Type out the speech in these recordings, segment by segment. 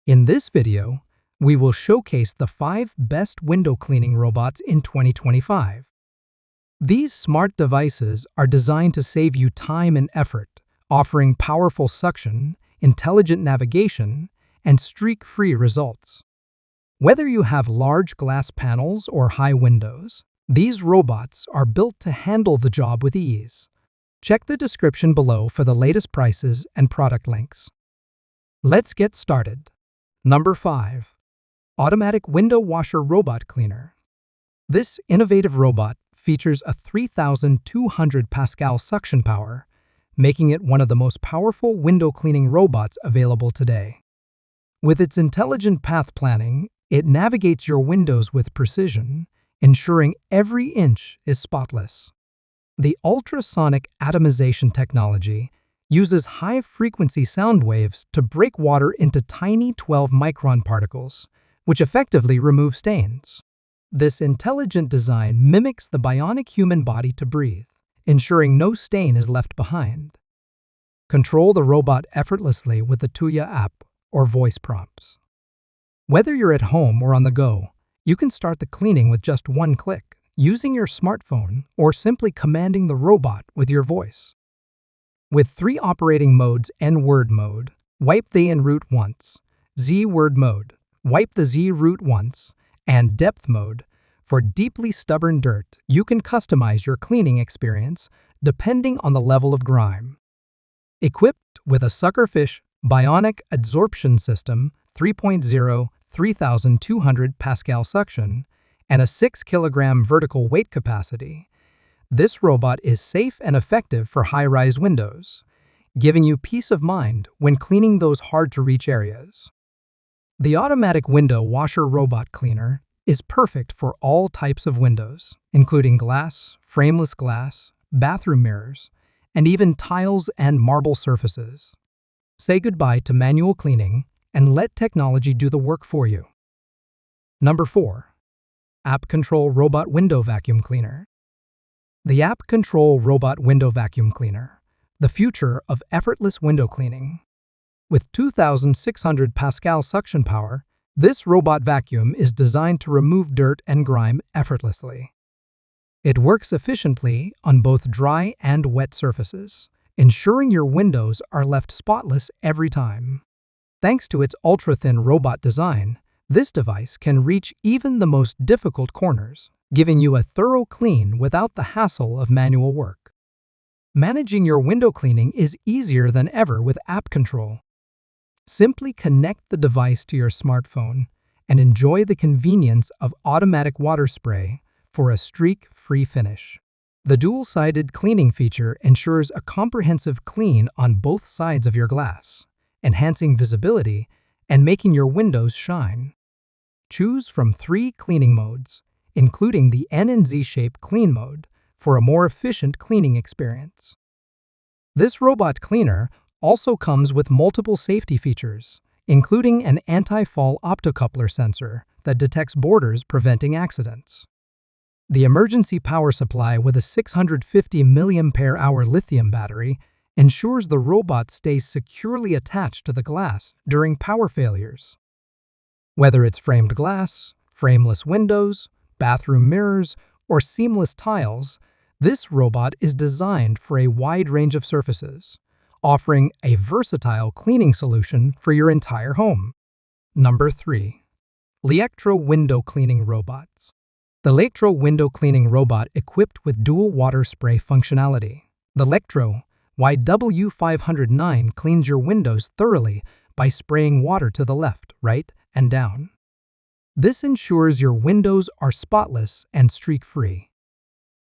In this video, we will showcase the 5 best window cleaning robots in 2025. These smart devices are designed to save you time and effort, offering powerful suction, intelligent navigation, and streak-free results. Whether you have large glass panels or high windows, these robots are built to handle the job with ease. Check the description below for the latest prices and product links. Let's get started. Number 5. Automatic Window Washer Robot Cleaner. This innovative robot features a 3,200 Pascal suction power, making it one of the most powerful window cleaning robots available today. With its intelligent path planning, it navigates your windows with precision, ensuring every inch is spotless. The ultrasonic atomization technology uses high-frequency sound waves to break water into tiny 12-micron particles, which effectively remove stains. This intelligent design mimics the bionic human body to breathe, ensuring no stain is left behind. Control the robot effortlessly with the Tuya app or voice prompts. Whether you're at home or on the go, you can start the cleaning with just one click, using your smartphone or simply commanding the robot with your voice. With 3 operating modes: N-word mode, wipe the N-root once, Z-word mode, wipe the Z-root once, and depth mode, for deeply stubborn dirt, you can customize your cleaning experience depending on the level of grime. Equipped with a Suckerfish Bionic Adsorption System 3.0 3,200 Pascal suction, and a 6 kilogram vertical weight capacity, this robot is safe and effective for high-rise windows, giving you peace of mind when cleaning those hard-to-reach areas. The Automatic Window Washer Robot Cleaner is perfect for all types of windows, including glass, frameless glass, bathroom mirrors, and even tiles and marble surfaces. Say goodbye to manual cleaning and let technology do the work for you. Number 4. App Control Robot Window Vacuum Cleaner. The App Control Robot Window Vacuum Cleaner, the future of effortless window cleaning. With 2,600 Pascal suction power, this robot vacuum is designed to remove dirt and grime effortlessly. It works efficiently on both dry and wet surfaces, ensuring your windows are left spotless every time. Thanks to its ultra-thin robot design, this device can reach even the most difficult corners, giving you a thorough clean without the hassle of manual work. Managing your window cleaning is easier than ever with App Control. Simply connect the device to your smartphone and enjoy the convenience of automatic water spray for a streak-free finish. The dual-sided cleaning feature ensures a comprehensive clean on both sides of your glass, enhancing visibility and making your windows shine. Choose from 3 cleaning modes, including the N and Z-shape clean mode, for a more efficient cleaning experience. This robot cleaner also comes with multiple safety features, including an anti-fall optocoupler sensor that detects borders, preventing accidents. The emergency power supply with a 650 mAh lithium battery ensures the robot stays securely attached to the glass during power failures. Whether it's framed glass, frameless windows, bathroom mirrors, or seamless tiles, this robot is designed for a wide range of surfaces, offering a versatile cleaning solution for your entire home. Number 3. Liectroux Window Cleaning Robots. The Liectroux Window Cleaning Robot equipped with dual water spray functionality. The Liectroux YW509 cleans your windows thoroughly by spraying water to the left, right, and down. This ensures your windows are spotless and streak-free.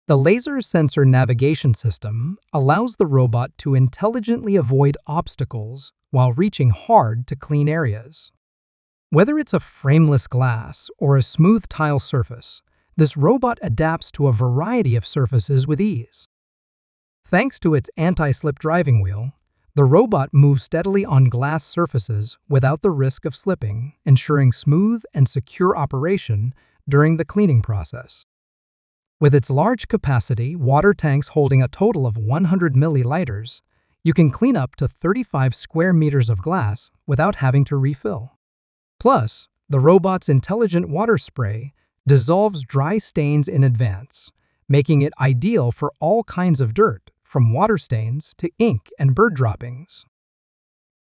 The laser sensor navigation system allows the robot to intelligently avoid obstacles while reaching hard-to-clean areas. Whether it's a frameless glass or a smooth tile surface, this robot adapts to a variety of surfaces with ease. Thanks to its anti-slip driving wheel, the robot moves steadily on glass surfaces without the risk of slipping, ensuring smooth and secure operation during the cleaning process. With its large capacity water tanks holding a total of 100 milliliters, you can clean up to 35 square meters of glass without having to refill. Plus, the robot's intelligent water spray dissolves dry stains in advance, making it ideal for all kinds of dirt, from water stains to ink and bird droppings.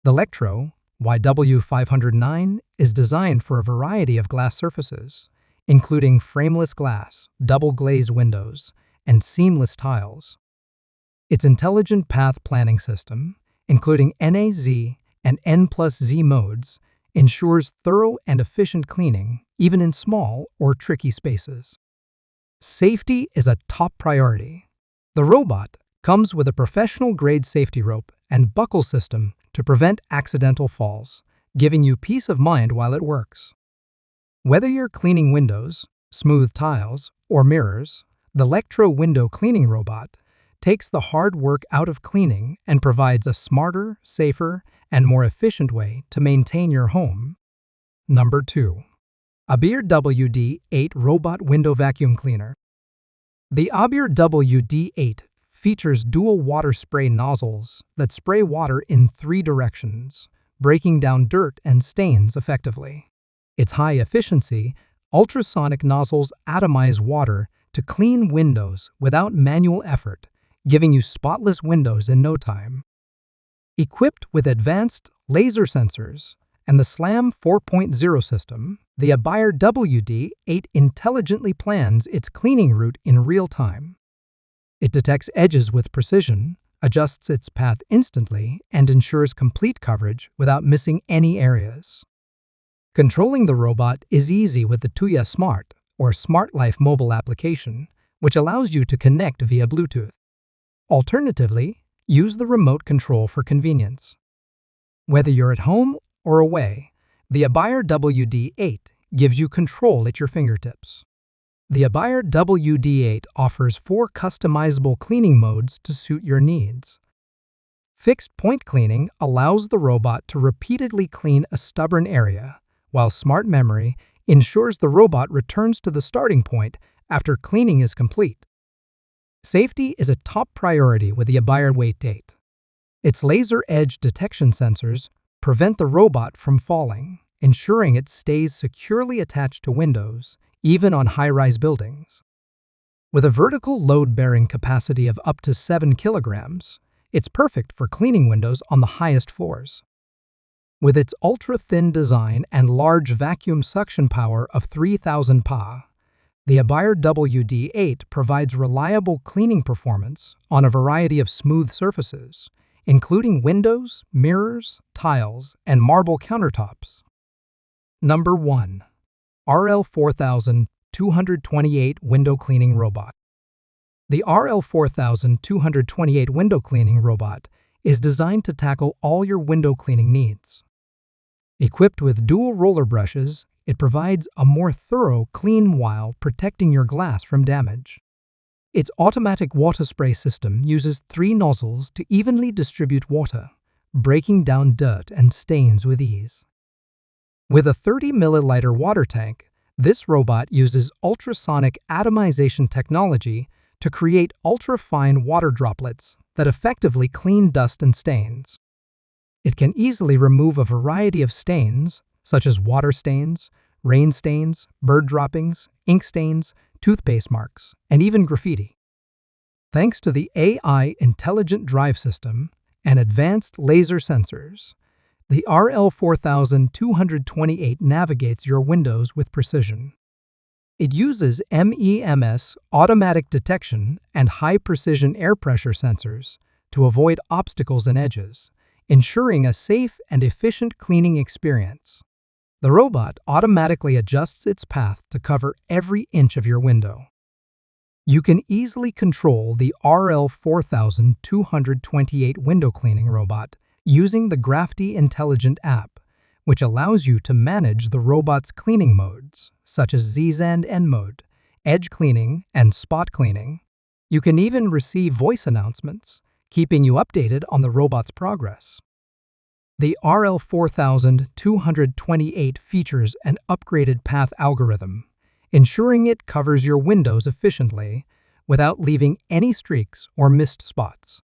The Liectroux YW509 is designed for a variety of glass surfaces, including frameless glass, double-glazed windows, and seamless tiles. Its intelligent path planning system, including NAZ and N+Z modes, ensures thorough and efficient cleaning, even in small or tricky spaces. Safety is a top priority. The robot comes with a professional-grade safety rope and buckle system to prevent accidental falls, giving you peace of mind while it works. Whether you're cleaning windows, smooth tiles, or mirrors, the Liectroux Window Cleaning Robot takes the hard work out of cleaning and provides a smarter, safer, and more efficient way to maintain your home. Number 2. ABIR WD-8 Robot Window Vacuum Cleaner. The ABIR WD-8 features dual water spray nozzles that spray water in 3 directions, breaking down dirt and stains effectively. Its high-efficiency, ultrasonic nozzles atomize water to clean windows without manual effort, giving you spotless windows in no time. Equipped with advanced laser sensors and the SLAM 4.0 system, the ABIR WD-8 intelligently plans its cleaning route in real time. It detects edges with precision, adjusts its path instantly, and ensures complete coverage without missing any areas. Controlling the robot is easy with the Tuya Smart or Smart Life mobile application, which allows you to connect via Bluetooth. Alternatively, use the remote control for convenience. Whether you're at home or away, the ABIR WD-8 gives you control at your fingertips. The ABIR WD-8 offers 4 customizable cleaning modes to suit your needs. Fixed point cleaning allows the robot to repeatedly clean a stubborn area, while Smart Memory ensures the robot returns to the starting point after cleaning is complete. Safety is a top priority with the ABIR WD-8. Its laser edge detection sensors prevent the robot from falling, ensuring it stays securely attached to windows, even on high-rise buildings. With a vertical load-bearing capacity of up to 7 kilograms, it's perfect for cleaning windows on the highest floors. With its ultra-thin design and large vacuum suction power of 3,000 Pa, the ABIR WD-8 provides reliable cleaning performance on a variety of smooth surfaces, including windows, mirrors, tiles, and marble countertops. Number 1. RL4228 Window Cleaning Robot. The RL4228 Window Cleaning Robot is designed to tackle all your window cleaning needs. Equipped with dual roller brushes, it provides a more thorough clean while protecting your glass from damage. Its automatic water spray system uses 3 nozzles to evenly distribute water, breaking down dirt and stains with ease. With a 30-milliliter water tank, this robot uses ultrasonic atomization technology to create ultra-fine water droplets that effectively clean dust and stains. It can easily remove a variety of stains, such as water stains, rain stains, bird droppings, ink stains, toothpaste marks, and even graffiti. Thanks to the AI intelligent drive system and advanced laser sensors, the RL4228 navigates your windows with precision. It uses MEMS automatic detection and high-precision air pressure sensors to avoid obstacles and edges, ensuring a safe and efficient cleaning experience. The robot automatically adjusts its path to cover every inch of your window. You can easily control the RL4228 window cleaning robot using the Grafty Intelligent app, which allows you to manage the robot's cleaning modes, such as Z-End End mode, edge cleaning, and spot cleaning. You can even receive voice announcements, keeping you updated on the robot's progress. The RL4228 features an upgraded path algorithm, ensuring it covers your windows efficiently without leaving any streaks or missed spots.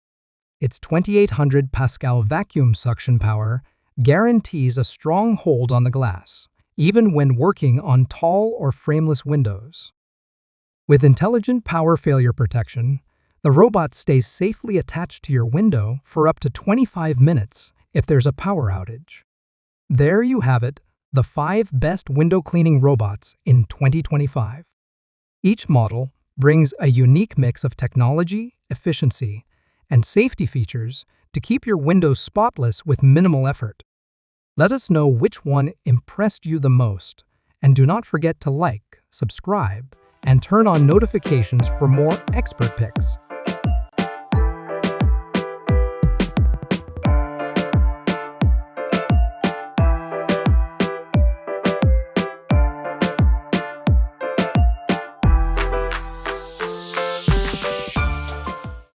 Its 2800 Pascal vacuum suction power guarantees a strong hold on the glass, even when working on tall or frameless windows. With intelligent power failure protection, the robot stays safely attached to your window for up to 25 minutes if there's a power outage. There you have it, the 5 best window cleaning robots in 2025. Each model brings a unique mix of technology, efficiency, and safety features to keep your windows spotless with minimal effort. Let us know which one impressed you the most, and do not forget to like, subscribe, and turn on notifications for more expert picks.